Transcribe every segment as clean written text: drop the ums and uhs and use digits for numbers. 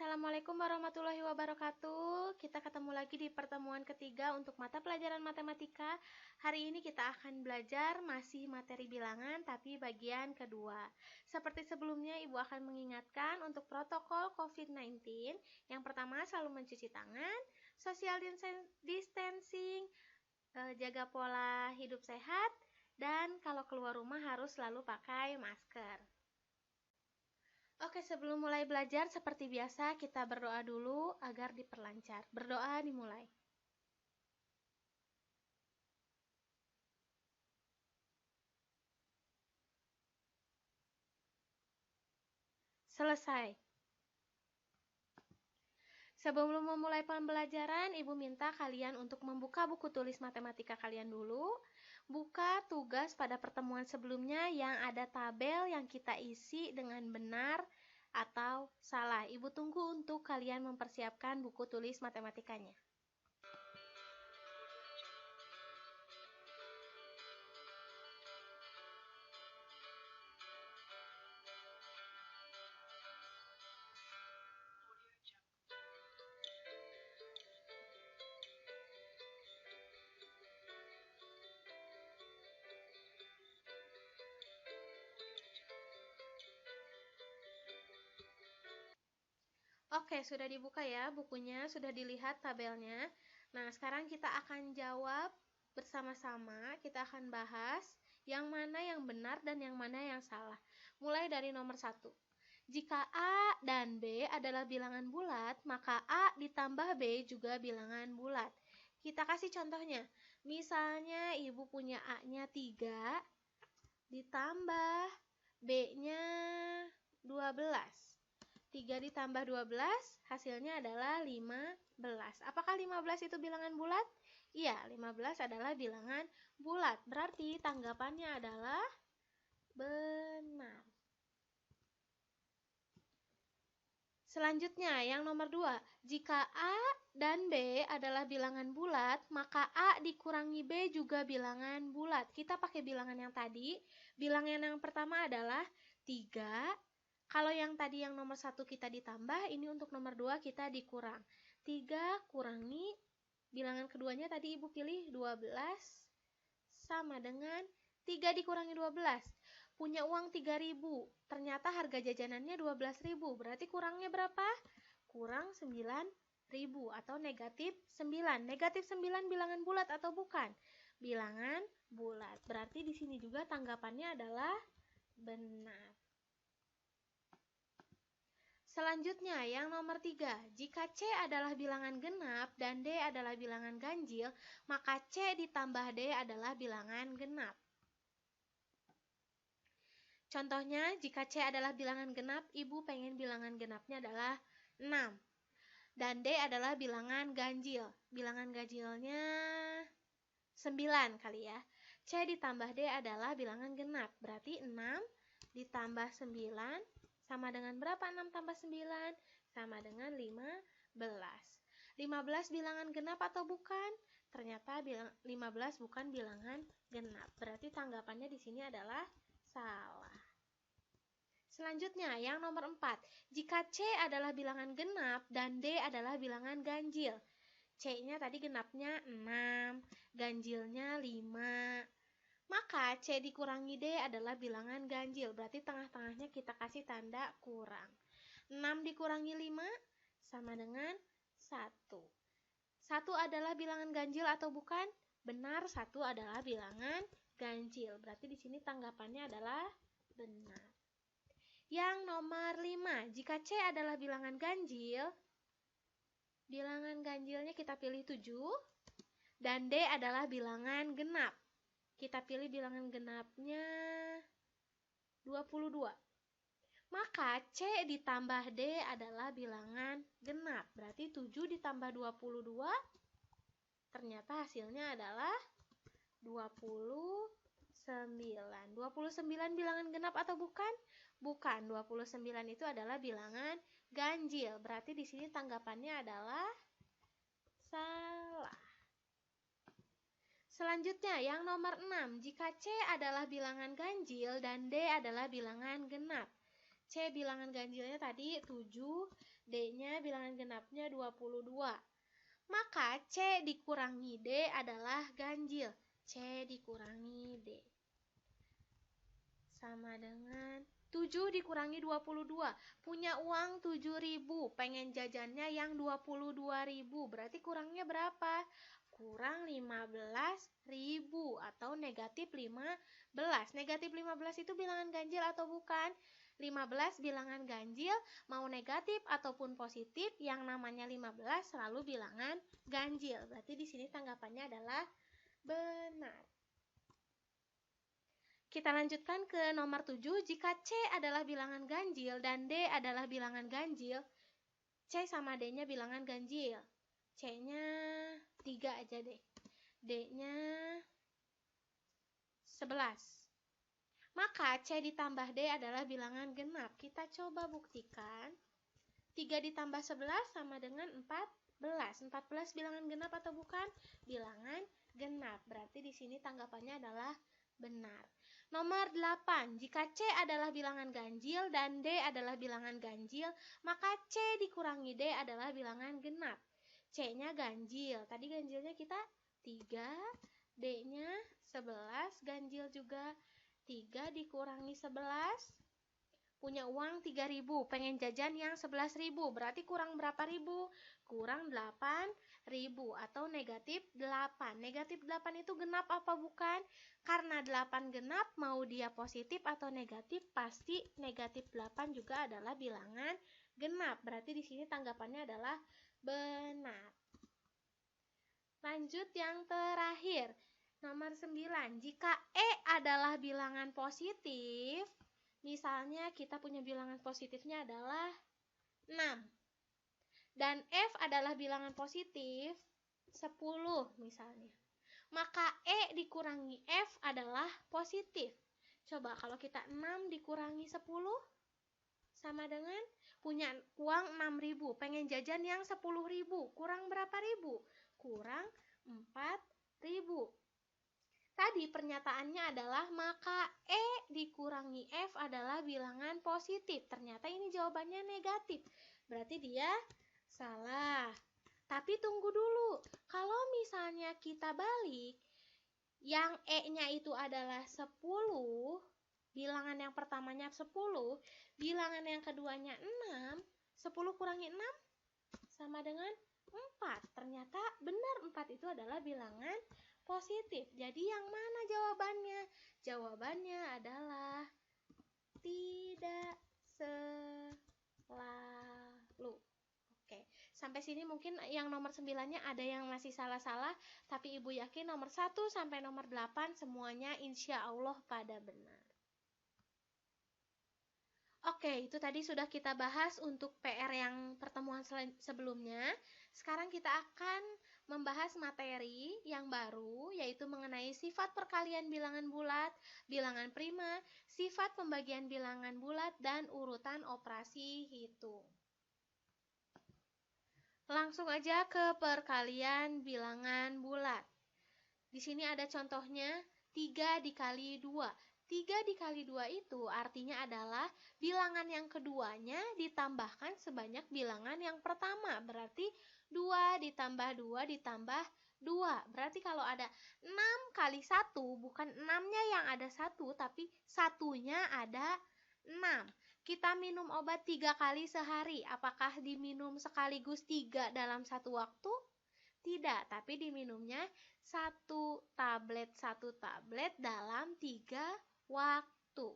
Assalamualaikum warahmatullahi wabarakatuh. Kita ketemu lagi di pertemuan ketiga untuk mata pelajaran matematika. Hari ini kita akan belajar masih materi bilangan tapi bagian kedua. Seperti sebelumnya, Ibu akan mengingatkan untuk protokol COVID-19. Yang pertama, selalu mencuci tangan, social distancing, jaga pola hidup sehat, dan kalau keluar rumah harus selalu pakai masker. Oke, sebelum mulai belajar, seperti biasa kita berdoa dulu agar diperlancar. Berdoa dimulai. Selesai. Sebelum memulai pembelajaran, Ibu minta kalian untuk membuka buku tulis matematika kalian dulu. Buka tugas pada pertemuan sebelumnya yang ada tabel yang kita isi dengan benar atau salah. Ibu tunggu untuk kalian mempersiapkan buku tulis matematikanya. Oke, sudah dibuka ya bukunya, sudah dilihat tabelnya. Nah, sekarang kita akan jawab bersama-sama. Kita akan bahas yang mana yang benar dan yang mana yang salah. Mulai dari nomor 1. Jika A dan B adalah bilangan bulat, maka A ditambah B juga bilangan bulat. Kita kasih contohnya. Misalnya Ibu punya A-nya 3, ditambah B-nya 12. 3 ditambah 12, hasilnya adalah 15. Apakah 15 itu bilangan bulat? Iya, 15 adalah bilangan bulat. Berarti tanggapannya adalah benar. Selanjutnya, yang nomor 2. Jika A dan B adalah bilangan bulat, maka A dikurangi B juga bilangan bulat. Kita pakai bilangan yang tadi. Bilangan yang pertama adalah 3. Kalau yang tadi yang nomor 1 kita ditambah, ini untuk nomor 2 kita dikurang. 3 kurangi, bilangan keduanya tadi Ibu pilih 12, sama dengan 3 dikurangi 12. Punya uang 3.000, ternyata harga jajanannya 12.000, berarti kurangnya berapa? Kurang 9.000 atau negatif 9. Negatif 9 bilangan bulat atau bukan? Bilangan bulat. Berarti di sini juga tanggapannya adalah benar. Selanjutnya, yang nomor 3. Jika C adalah bilangan genap dan D adalah bilangan ganjil, maka C ditambah D adalah bilangan genap. Contohnya, jika C adalah bilangan genap, Ibu pengen bilangan genapnya adalah 6. Dan D adalah bilangan ganjil. Bilangan ganjilnya 9 kali ya. C ditambah D adalah bilangan genap. Berarti 6 ditambah 9 sama dengan berapa? 6 tambah 9 sama dengan 15. 15 bilangan genap atau bukan? Ternyata 15 bukan bilangan genap. Berarti tanggapannya di sini adalah salah. Selanjutnya, yang nomor 4. Jika C adalah bilangan genap dan D adalah bilangan ganjil. C-nya tadi genapnya 6, ganjilnya 5. Maka C dikurangi D adalah bilangan ganjil. Berarti tengah-tengahnya kita kasih tanda kurang. 6 dikurangi 5 sama dengan 1. 1 adalah bilangan ganjil atau bukan? Benar, 1 adalah bilangan ganjil. Berarti di sini tanggapannya adalah benar. Yang nomor 5. Jika C adalah bilangan ganjil, bilangan ganjilnya kita pilih 7. Dan D adalah bilangan genap. Kita pilih bilangan genapnya 22. Maka C ditambah D adalah bilangan genap. Berarti 7 ditambah 22, ternyata hasilnya adalah 29. 29 bilangan genap atau bukan? Bukan. 29 itu adalah bilangan ganjil. Berarti di sini tanggapannya adalah salah. Selanjutnya, yang nomor 6. Jika C adalah bilangan ganjil dan D adalah bilangan genap. C bilangan ganjilnya tadi 7, D-nya bilangan genapnya 22. Maka C dikurangi D adalah ganjil. C dikurangi D sama dengan 7 dikurangi 22. Punya uang 7.000, pengen jajannya yang 22.000. Berarti kurangnya berapa? Kurang 15.000 atau negatif 15. Negatif 15 itu bilangan ganjil atau bukan? 15 bilangan ganjil, mau negatif ataupun positif, yang namanya 15 selalu bilangan ganjil. Berarti di sini tanggapannya adalah benar. Kita lanjutkan ke nomor 7. Jika C adalah bilangan ganjil dan D adalah bilangan ganjil, C sama D-nya bilangan ganjil. C-nya 3 aja deh. D-nya 11. Maka C ditambah D adalah bilangan genap. Kita coba buktikan. 3 ditambah 11 sama dengan 14. 14 bilangan genap atau bukan? Bilangan genap. Berarti di sini tanggapannya adalah benar. Nomor 8. Jika C adalah bilangan ganjil dan D adalah bilangan ganjil, maka C dikurangi D adalah bilangan genap. C-nya ganjil. Tadi ganjilnya kita 3, D-nya 11, ganjil juga. 3 dikurangi 11, punya uang 3.000, pengen jajan yang 11.000, berarti kurang berapa ribu? Kurang 8.000 atau negatif 8. Negatif 8 itu genap apa bukan? Karena 8 genap, mau dia positif atau negatif, pasti negatif 8 juga adalah bilangan genap. Berarti di sini tanggapannya adalah benar. Lanjut yang terakhir. Nomor 9, jika E adalah bilangan positif, misalnya kita punya bilangan positifnya adalah 6, dan F adalah bilangan positif 10 misalnya, maka E dikurangi F adalah positif. Coba kalau kita 6 dikurangi 10 sama dengan punya uang 6.000, pengen jajan yang 10.000, kurang berapa ribu? Kurang 4.000. Tadi pernyataannya adalah maka E dikurangi F adalah bilangan positif. Ternyata ini jawabannya negatif. Berarti dia salah. Tapi tunggu dulu. Kalau misalnya kita balik, yang E-nya itu adalah 10, bilangan yang pertamanya 10, bilangan yang keduanya 6, 10 kurangi 6 sama dengan 4. Ternyata benar 4 itu adalah bilangan positif. Jadi yang mana jawabannya? Jawabannya adalah tidak selalu. Oke, sampai sini mungkin yang nomor 9-nya ada yang masih salah-salah, tapi Ibu yakin nomor 1 sampai nomor 8 semuanya insya Allah pada benar. Oke, itu tadi sudah kita bahas untuk PR yang pertemuan sebelumnya. Sekarang kita akan membahas materi yang baru, yaitu mengenai sifat perkalian bilangan bulat, bilangan prima, sifat pembagian bilangan bulat, dan urutan operasi hitung. Langsung aja ke perkalian bilangan bulat. Di sini ada contohnya 3 dikali 2. 3 dikali 2 itu artinya adalah bilangan yang keduanya ditambahkan sebanyak bilangan yang pertama. Berarti 2 ditambah 2 ditambah 2. Berarti kalau ada 6 kali 1, bukan 6-nya yang ada 1, tapi 1-nya ada 6. Kita minum obat 3 kali sehari. Apakah diminum sekaligus 3 dalam satu waktu? Tidak, tapi diminumnya satu tablet dalam 3 waktu.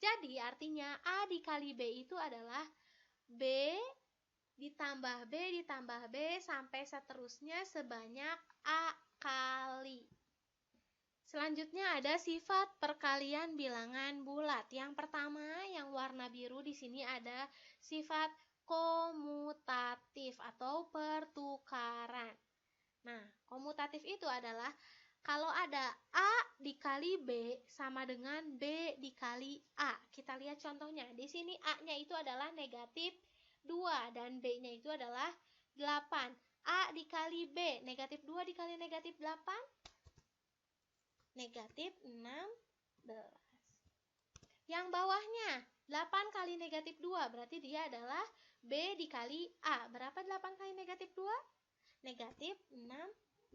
Jadi artinya A dikali B itu adalah B ditambah B ditambah B sampai seterusnya sebanyak A kali. Selanjutnya ada sifat perkalian bilangan bulat. Yang pertama yang warna biru di sini ada sifat komutatif atau pertukaran. Nah, komutatif itu adalah kalau ada A dikali B sama dengan B dikali A. Kita lihat contohnya. Di sini A-nya itu adalah negatif 2 dan B-nya itu adalah 8. A dikali B, negatif 2 dikali negatif 8, negatif 16. Yang bawahnya, 8 kali negatif 2, berarti dia adalah B dikali A. Berapa 8 kali negatif 2? Negatif 16.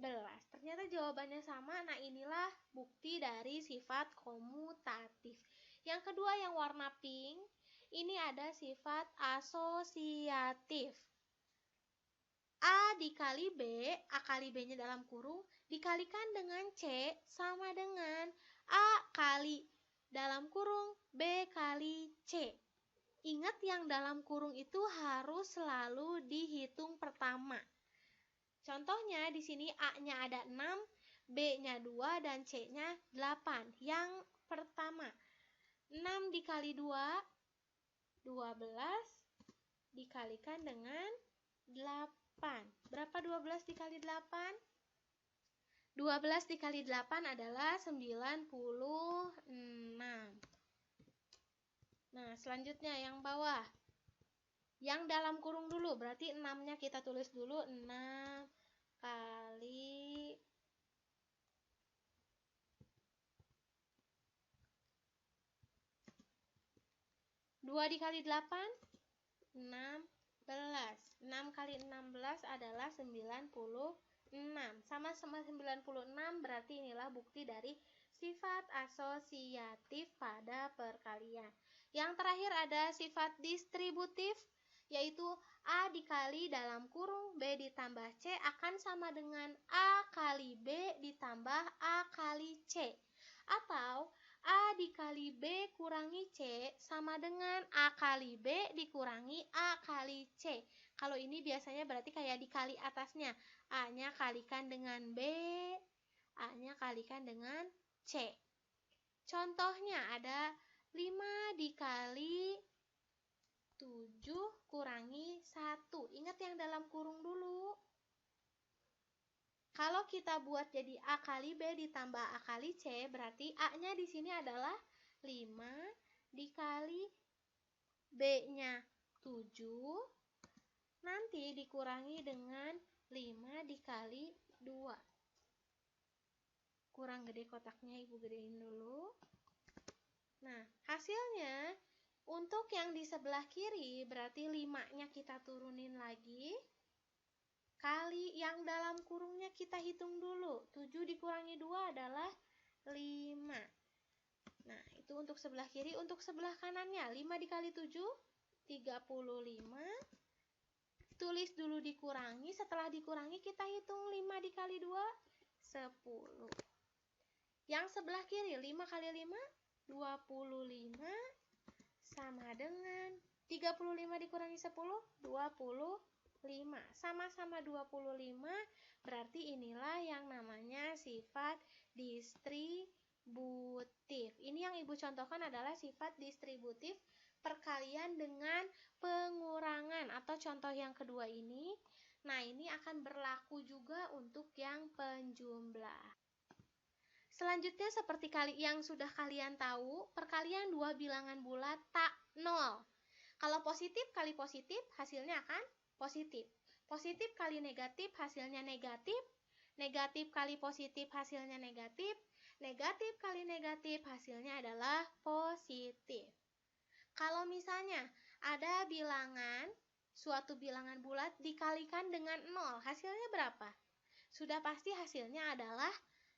Ternyata jawabannya sama. Nah, inilah bukti dari sifat komutatif. Yang kedua yang warna pink, ini ada sifat asosiatif. A dikali B, A kali B-nya dalam kurung, dikalikan dengan C sama dengan A kali dalam kurung B kali C. Ingat yang dalam kurung itu harus selalu dihitung pertama. Contohnya di sini A-nya ada 6, B-nya 2, dan C-nya 8. Yang pertama, 6 dikali 2, 12, dikalikan dengan 8. Berapa 12 dikali 8? 12 dikali 8 adalah 96. Nah, selanjutnya yang bawah. Yang dalam kurung dulu, berarti 6-nya kita tulis dulu. 6 kali 2 dikali 8, 16. 6 kali 16 adalah 96. Sama-sama 96, berarti inilah bukti dari sifat asosiatif pada perkalian. Yang terakhir ada sifat distributif, yaitu A dikali dalam kurung B ditambah C akan sama dengan A kali B ditambah A kali C. Atau A dikali B kurangi C sama dengan A kali B dikurangi A kali C. Kalau ini biasanya berarti kayak dikali atasnya. A-nya kalikan dengan B, A-nya kalikan dengan C. Contohnya ada 5 dikali 7 kurangi 1. Ingat yang dalam kurung dulu. Kalau kita buat jadi A kali B ditambah A kali C, berarti A-nya di sini adalah 5 dikali B-nya 7, nanti dikurangi dengan 5 dikali 2. Kurang gede kotaknya, Ibu gedein dulu. Nah, hasilnya untuk yang di sebelah kiri berarti 5-nya kita turunin lagi. Kali yang dalam kurungnya kita hitung dulu. 7 dikurangi 2 adalah 5. Nah, itu untuk sebelah kiri. Untuk sebelah kanannya, 5 dikali 7, 35. Tulis dulu dikurangi. Setelah dikurangi, kita hitung 5 dikali 2, 10. Yang sebelah kiri, 5 kali 5, 25. Sama dengan 35 dikurangi 10, 25. Sama-sama 25, berarti inilah yang namanya sifat distributif. Ini yang Ibu contohkan adalah sifat distributif perkalian dengan pengurangan atau contoh yang kedua ini. Nah, ini akan berlaku juga untuk yang penjumlah. Selanjutnya seperti yang sudah kalian tahu, perkalian dua bilangan bulat tak nol. Kalau positif kali positif, hasilnya akan positif. Positif kali negatif, hasilnya negatif. Negatif kali positif, hasilnya negatif. Negatif kali negatif, hasilnya adalah positif. Kalau misalnya ada bilangan, suatu bilangan bulat dikalikan dengan 0, hasilnya berapa? Sudah pasti hasilnya adalah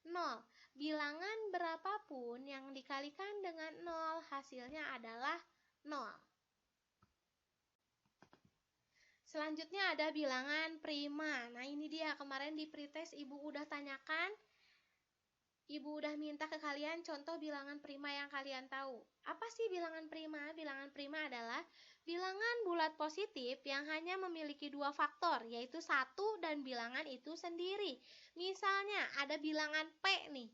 0. Bilangan berapapun yang dikalikan dengan 0, hasilnya adalah 0. Selanjutnya ada bilangan prima. Nah, ini dia, kemarin di pretest Ibu udah tanyakan, Ibu udah minta ke kalian contoh bilangan prima yang kalian tahu. Apa sih bilangan prima? Bilangan prima adalah bilangan bulat positif yang hanya memiliki dua faktor, yaitu 1 dan bilangan itu sendiri. Misalnya ada bilangan P nih.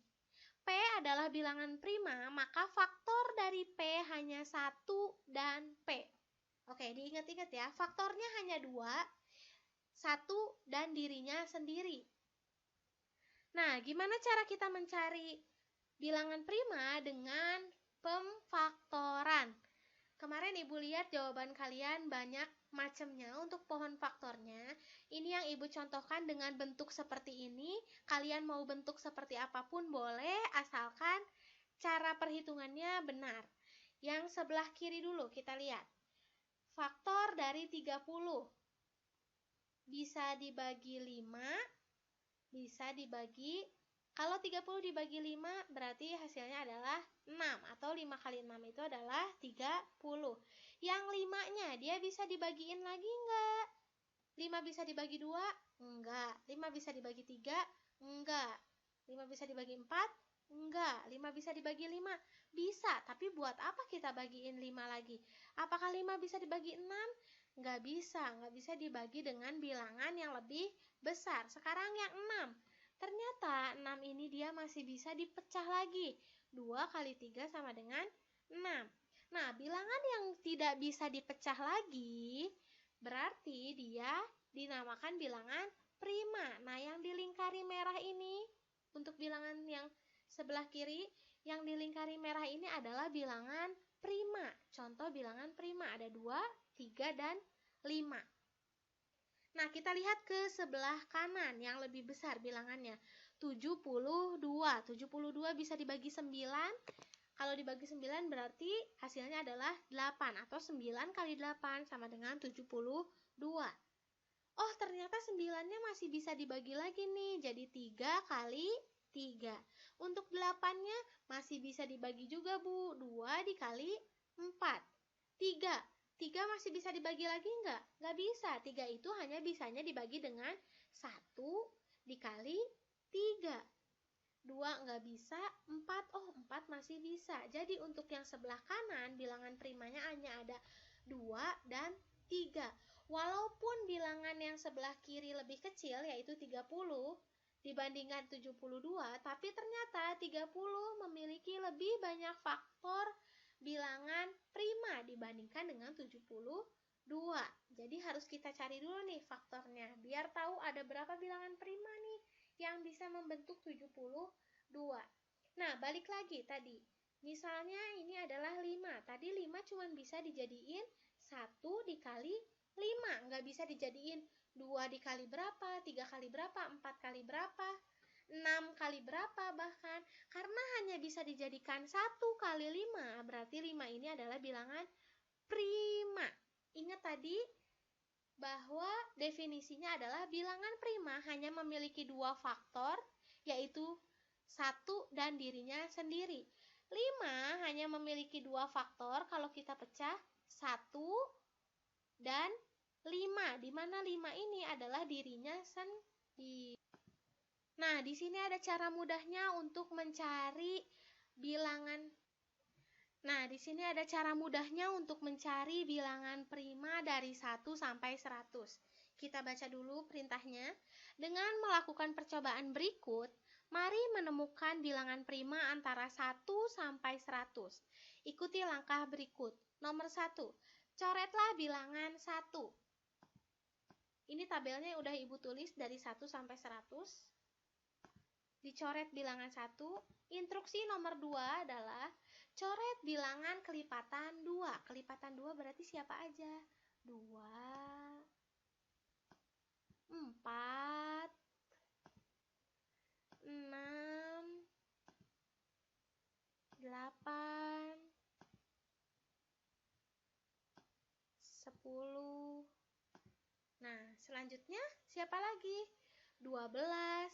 P adalah bilangan prima, maka faktor dari P hanya 1 dan P. Oke, diingat-ingat ya, faktornya hanya 2, 1 dan dirinya sendiri. Nah, gimana cara kita mencari bilangan prima dengan pemfaktoran? Kemarin Ibu lihat jawaban kalian banyak macamnya untuk pohon faktornya. Ini yang Ibu contohkan dengan bentuk seperti ini. Kalian mau bentuk seperti apapun boleh, asalkan cara perhitungannya benar. Yang sebelah kiri dulu kita lihat. Faktor dari 30 bisa dibagi 5, bisa dibagi, kalau 30 dibagi 5 berarti hasilnya adalah 6, atau 5 kali 6 itu adalah 30. Yang 5-nya dia bisa dibagiin lagi enggak? 5 bisa dibagi 2? Enggak. 5 bisa dibagi 3? Enggak. 5 bisa dibagi 4? Enggak. 5 bisa dibagi 5? Bisa, tapi buat apa kita bagiin 5 lagi? Apakah 5 bisa dibagi 6? Enggak bisa dibagi dengan bilangan yang lebih besar. Sekarang yang 6. Ternyata 6 ini dia masih bisa dipecah lagi. 2 kali 3 sama dengan 6. Nah, bilangan yang tidak bisa dipecah lagi berarti dia dinamakan bilangan prima. Nah, yang dilingkari merah ini, untuk bilangan yang sebelah kiri, yang dilingkari merah ini adalah bilangan prima. Contoh bilangan prima ada 2, 3, dan 5. Nah, kita lihat ke sebelah kanan yang lebih besar bilangannya. 72. 72 bisa dibagi 9. Kalau dibagi 9 berarti hasilnya adalah 8, atau 9 kali 8 sama dengan 72. Oh, ternyata 9-nya masih bisa dibagi lagi nih, jadi 3 kali 3. Untuk 8-nya masih bisa dibagi juga, Bu. 2 dikali 4. 3. 3 masih bisa dibagi lagi enggak? Enggak bisa. 3 itu hanya bisanya dibagi dengan 1 dikali 3. 2 enggak bisa, 4, oh 4 masih bisa. Jadi untuk yang sebelah kanan bilangan primanya hanya ada 2 dan 3. Walaupun bilangan yang sebelah kiri lebih kecil, yaitu 30 dibandingkan 72, tapi ternyata 30 memiliki lebih banyak faktor bilangan prima dibandingkan dengan 72. Jadi harus kita cari dulu nih faktornya, biar tahu ada berapa bilangan prima nih yang bisa membentuk 72. Nah, balik lagi tadi. Misalnya ini adalah 5. Tadi 5 cuma bisa dijadiin 1 dikali 5. Nggak bisa dijadiin 2 dikali berapa, 3 kali berapa, 4 kali berapa, 6 kali berapa bahkan. Karena hanya bisa dijadikan 1 kali 5, berarti 5 ini adalah bilangan prima. Ingat tadi bahwa definisinya adalah bilangan prima hanya memiliki 2 faktor, yaitu 1 dan dirinya sendiri. 5 hanya memiliki 2 faktor kalau kita pecah, 1 dan 5, di mana 5 ini adalah dirinya sendiri. Nah, di sini ada cara mudahnya untuk mencari bilangan. Nah, di sini ada cara mudahnya untuk mencari bilangan prima dari 1 sampai 100. Kita baca dulu perintahnya. Dengan melakukan percobaan berikut, mari menemukan bilangan prima antara 1 sampai 100. Ikuti langkah berikut. Nomor 1, coretlah bilangan 1. Ini tabelnya udah Ibu tulis dari 1 sampai 100. Dicoret bilangan 1. Instruksi nomor 2 adalah coret bilangan kelipatan 2. Kelipatan 2 berarti siapa aja? 2, 4, 6, 8, 10. Nah, selanjutnya siapa lagi? 12,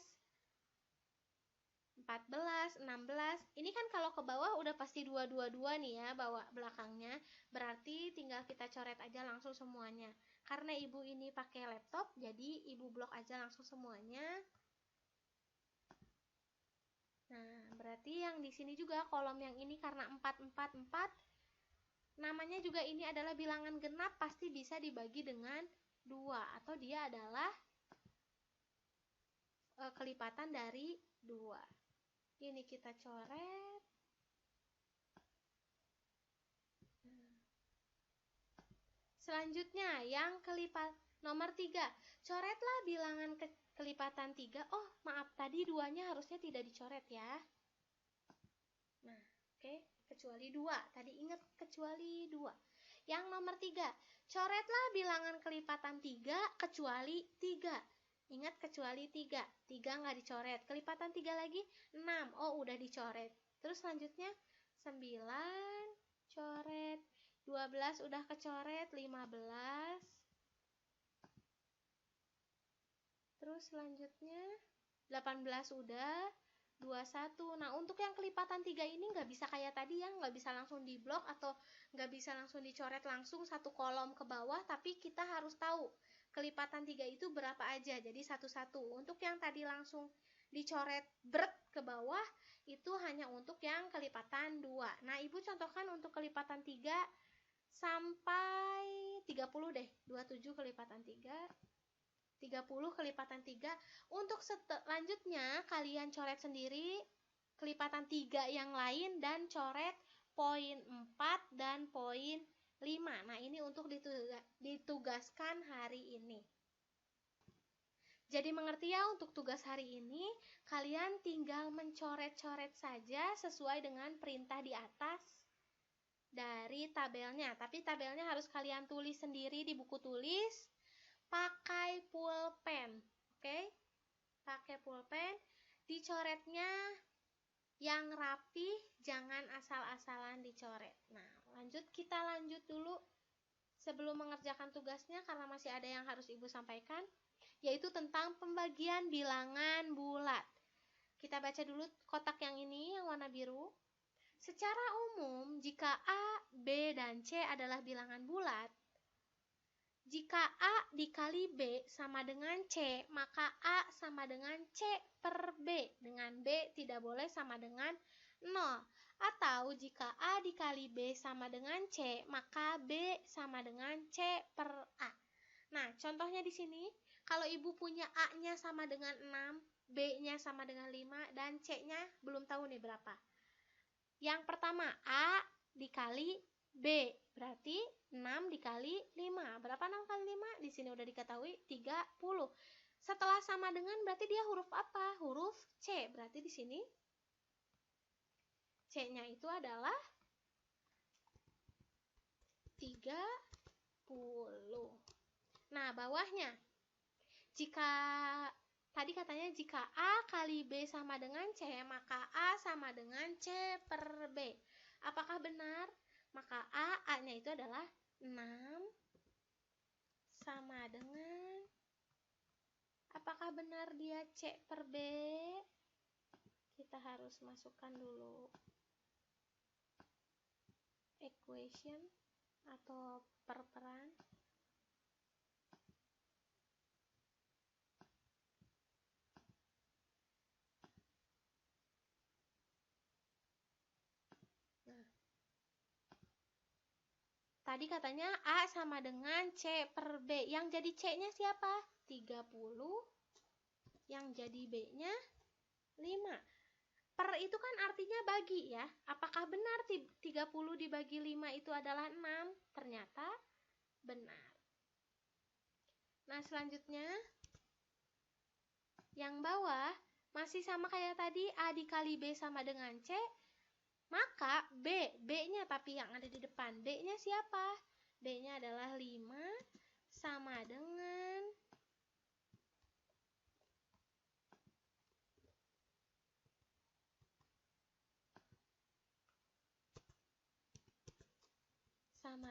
14, 16. Ini kan kalau ke bawah udah pasti 222 nih ya, bawah belakangnya. Berarti tinggal kita coret aja langsung semuanya. Karena Ibu ini pakai laptop, jadi Ibu blok aja langsung semuanya. Nah, berarti yang di sini juga kolom yang ini karena 4, 4, 4, namanya juga ini adalah bilangan genap, pasti bisa dibagi dengan 2, atau dia adalah kelipatan dari 2. Ini kita coret. Selanjutnya yang nomor 3. Coretlah bilangan kelipatan 3. Oh, maaf, tadi 2-nya harusnya tidak dicoret ya. Nah, oke, kecuali 2. Tadi ingat kecuali 2. Yang nomor 3. Coretlah bilangan kelipatan 3 kecuali 3. Ingat kecuali 3. 3 nggak dicoret. Kelipatan 3 lagi 6. Oh, udah dicoret. Terus selanjutnya 9, coret. 12 udah kecoret, 15. Terus selanjutnya 18 udah, 21. Nah, untuk yang kelipatan 3 ini nggak bisa kayak tadi ya, nggak bisa langsung diblok atau nggak bisa langsung dicoret langsung satu kolom ke bawah, tapi kita harus tahu kelipatan 3 itu berapa aja, jadi satu-satu. Untuk yang tadi langsung dicoret bret ke bawah, itu hanya untuk yang kelipatan 2. Nah, Ibu contohkan untuk kelipatan 3 sampai 30 deh, 27 kelipatan 3, 30 kelipatan 3. Untuk selanjutnya kalian coret sendiri kelipatan 3 yang lain dan coret poin 4 dan poin 5. Nah, ini untuk ditugaskan hari ini. Jadi mengerti ya, untuk tugas hari ini kalian tinggal mencoret-coret saja sesuai dengan perintah di atas dari tabelnya. Tapi tabelnya harus kalian tulis sendiri di buku tulis pakai pulpen. Oke? Pakai pulpen, dicoretnya yang rapi, jangan asal-asalan dicoret. Nah, kita lanjut dulu sebelum mengerjakan tugasnya karena masih ada yang harus Ibu sampaikan, yaitu tentang pembagian bilangan bulat. Kita baca dulu kotak yang ini, yang warna biru. Secara umum, jika A, B, dan C adalah bilangan bulat, jika A dikali B sama dengan C, maka A sama dengan C per B, dengan B tidak boleh sama dengan 0. Atau jika A dikali B sama dengan C, maka B sama dengan C per A. Nah, contohnya di sini, kalau Ibu punya A-nya sama dengan 6, B-nya sama dengan 5, dan C-nya belum tahu nih berapa. Yang pertama, A dikali B, berarti 6 dikali 5. Berapa 6 kali 5? Di sini udah diketahui 30. Setelah sama dengan berarti dia huruf apa? Huruf C. Berarti di sini C-nya itu adalah 30. Nah, bawahnya. Jika tadi katanya jika A kali B sama dengan C, maka A sama dengan C per B. Apakah benar? Maka A-nya itu adalah 6 sama dengan, apakah benar dia C per B? Kita harus masukkan dulu equation atau perperan. Nah, tadi katanya A sama dengan C per B. Yang jadi C-nya siapa? 30. Yang jadi B-nya 5. Per itu kan artinya bagi ya. Apakah benar 30 dibagi 5 itu adalah 6? Ternyata benar. Nah, selanjutnya yang bawah masih sama kayak tadi, A dikali B sama dengan C. Maka B-nya tapi yang ada di depan. B-nya siapa? B-nya adalah 5 sama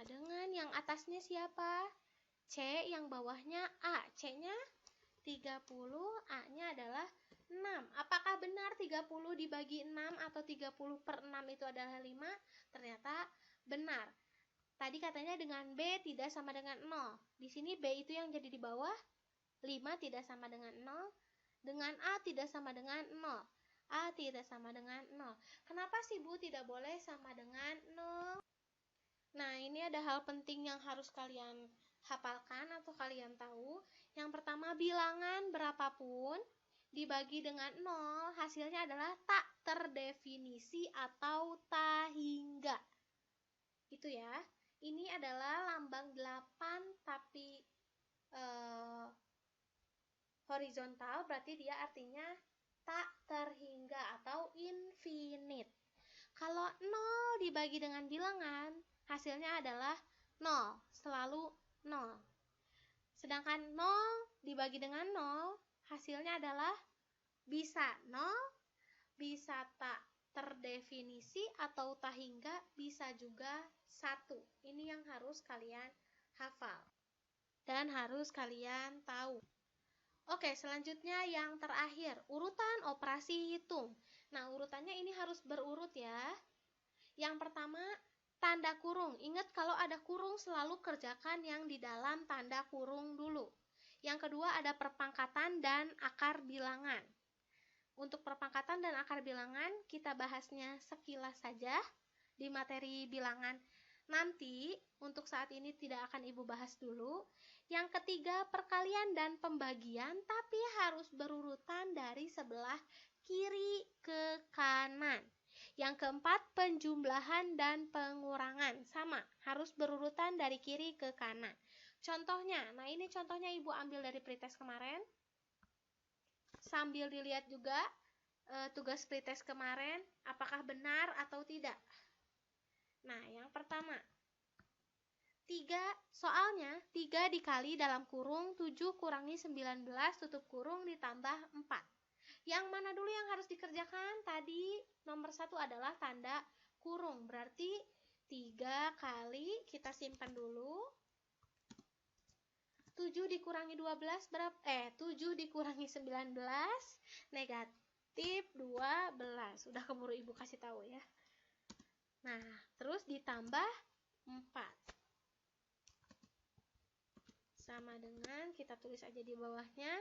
dengan yang atasnya siapa? C, yang bawahnya A. C-nya 30, A-nya adalah 6. Apakah benar 30 dibagi 6 atau 30 per 6 itu adalah 5? Ternyata benar. Tadi katanya dengan B tidak sama dengan 0. Di sini B itu yang jadi di bawah. 5 tidak sama dengan 0. Dengan A tidak sama dengan 0. A tidak sama dengan 0. Kenapa sih Bu tidak boleh sama dengan 0? Nah, ini ada hal penting yang harus kalian hafalkan atau kalian tahu. Yang pertama, bilangan berapapun dibagi dengan 0, hasilnya adalah tak terdefinisi atau tak hingga. Itu ya. Ini adalah lambang 8 tapi horizontal, berarti dia artinya tak terhingga atau infinite. Kalau 0 dibagi dengan bilangan, hasilnya adalah 0, selalu 0. Sedangkan 0 dibagi dengan 0, hasilnya adalah bisa 0, bisa tak terdefinisi atau tak hingga, bisa juga 1. Ini yang harus kalian hafal dan harus kalian tahu. Oke, selanjutnya yang terakhir, urutan operasi hitung. Nah, urutannya ini harus berurut ya. Yang pertama, tanda kurung. Ingat kalau ada kurung selalu kerjakan yang di dalam tanda kurung dulu. Yang kedua ada perpangkatan dan akar bilangan. Untuk perpangkatan dan akar bilangan kita bahasnya sekilas saja di materi bilangan. Nanti untuk saat ini tidak akan Ibu bahas dulu. Yang ketiga perkalian dan pembagian, tapi harus berurutan dari sebelah kiri ke kanan. Yang keempat penjumlahan dan pengurangan, sama, harus berurutan dari kiri ke kanan. Contohnya, nah ini contohnya Ibu ambil dari pretest kemarin. Sambil dilihat juga tugas pretest kemarin, apakah benar atau tidak. Nah, yang pertama, 3, soalnya 3 dikali dalam kurung 7 kurangi 19 tutup kurung ditambah 4. Yang mana dulu yang harus dikerjakan? Tadi nomor 1 adalah tanda kurung, berarti 3 kali, kita simpan dulu. 7 dikurangi 12 berapa? 7 dikurangi 19 negatif 12. Udah keburu Ibu kasih tahu ya. Nah, terus ditambah 4. Sama dengan, kita tulis aja di bawahnya,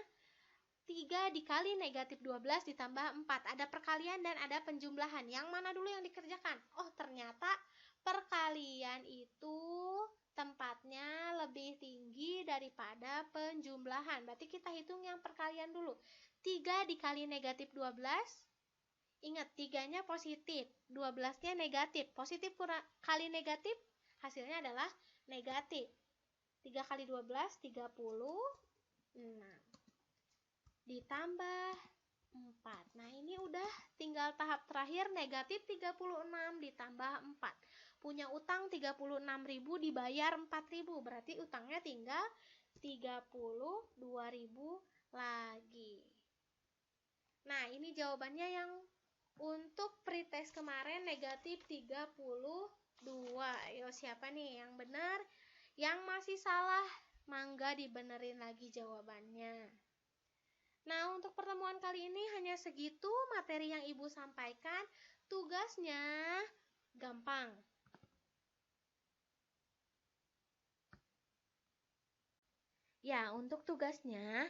3 dikali negatif 12 ditambah 4. Ada perkalian dan ada penjumlahan. Yang mana dulu yang dikerjakan? Oh, ternyata perkalian itu tempatnya lebih tinggi daripada penjumlahan. Berarti kita hitung yang perkalian dulu. 3 dikali negatif 12. Ingat, 3-nya positif, 12-nya negatif. Positif kali negatif, hasilnya adalah negatif. 3 kali 12, 36. Ditambah 4. Nah, ini udah tinggal tahap terakhir, negatif 36 ditambah 4. Punya utang 36.000 dibayar 4.000, berarti utangnya tinggal 32.000 lagi. Nah, ini jawabannya yang untuk pretest kemarin negatif 32. Ayo, siapa nih yang benar? Yang masih salah, mangga dibenerin lagi jawabannya. Nah, untuk pertemuan kali ini hanya segitu materi yang Ibu sampaikan. Tugasnya gampang. Ya, untuk tugasnya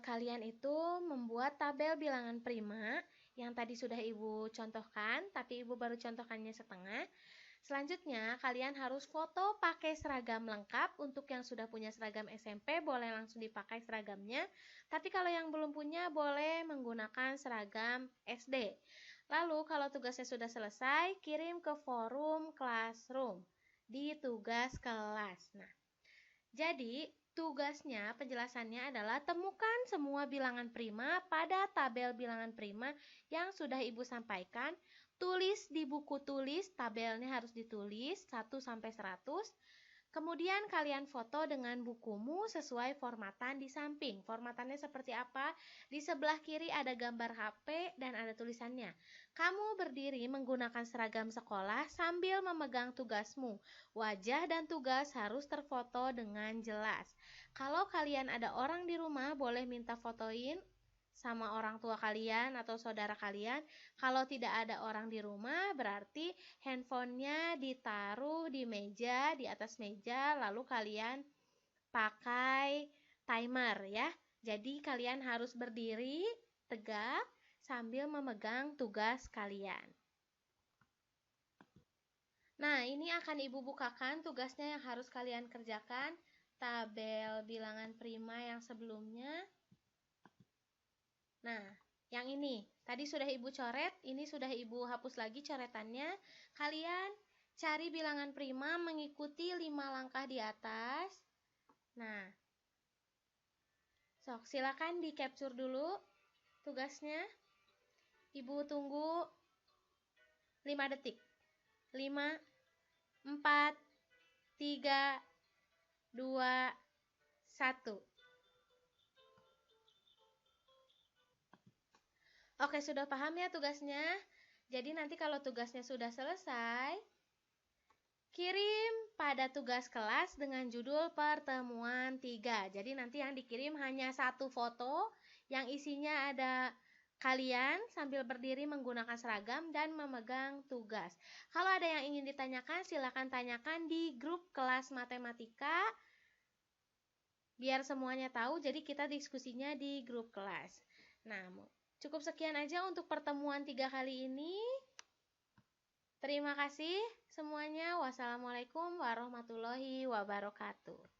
kalian itu membuat tabel bilangan prima yang tadi sudah Ibu contohkan, tapi Ibu baru contohkannya setengah. Selanjutnya, kalian harus foto pakai seragam lengkap. Untuk yang sudah punya seragam SMP, boleh langsung dipakai seragamnya. Tapi kalau yang belum punya, boleh menggunakan seragam SD. Lalu, kalau tugasnya sudah selesai, kirim ke forum Classroom di tugas kelas. Nah, jadi tugasnya, penjelasannya adalah temukan semua bilangan prima pada tabel bilangan prima yang sudah Ibu sampaikan. Tulis di buku tulis, tabelnya harus ditulis 1 sampai 100. Kemudian kalian foto dengan bukumu sesuai formatan di samping. Formatannya seperti apa? Di sebelah kiri ada gambar HP dan ada tulisannya. Kamu berdiri menggunakan seragam sekolah sambil memegang tugasmu. Wajah dan tugas harus terfoto dengan jelas. Kalau kalian ada orang di rumah, boleh minta fotoin sama orang tua kalian atau saudara kalian. Kalau tidak ada orang di rumah, berarti handphonenya ditaruh di meja, di atas meja, lalu kalian pakai timer ya. Jadi kalian harus berdiri tegak sambil memegang tugas kalian. Nah, ini akan Ibu bukakan tugasnya yang harus kalian kerjakan. Tabel bilangan prima yang sebelumnya. Nah, yang ini, tadi sudah Ibu coret, ini sudah Ibu hapus lagi coretannya. Kalian cari bilangan prima mengikuti 5 langkah di atas. Nah, sok silakan di capture dulu tugasnya. Ibu tunggu 5 detik. 5, 4, 3, 2, 1. Oke, sudah paham ya tugasnya? Jadi nanti kalau tugasnya sudah selesai, kirim pada tugas kelas dengan judul pertemuan 3. Jadi nanti yang dikirim hanya satu foto yang isinya ada kalian sambil berdiri menggunakan seragam dan memegang tugas. Kalau ada yang ingin ditanyakan, silakan tanyakan di grup kelas matematika. Biar semuanya tahu, jadi kita diskusinya di grup kelas. Nah, cukup sekian aja untuk pertemuan 3 kali ini. Terima kasih semuanya. Wassalamualaikum warahmatullahi wabarakatuh.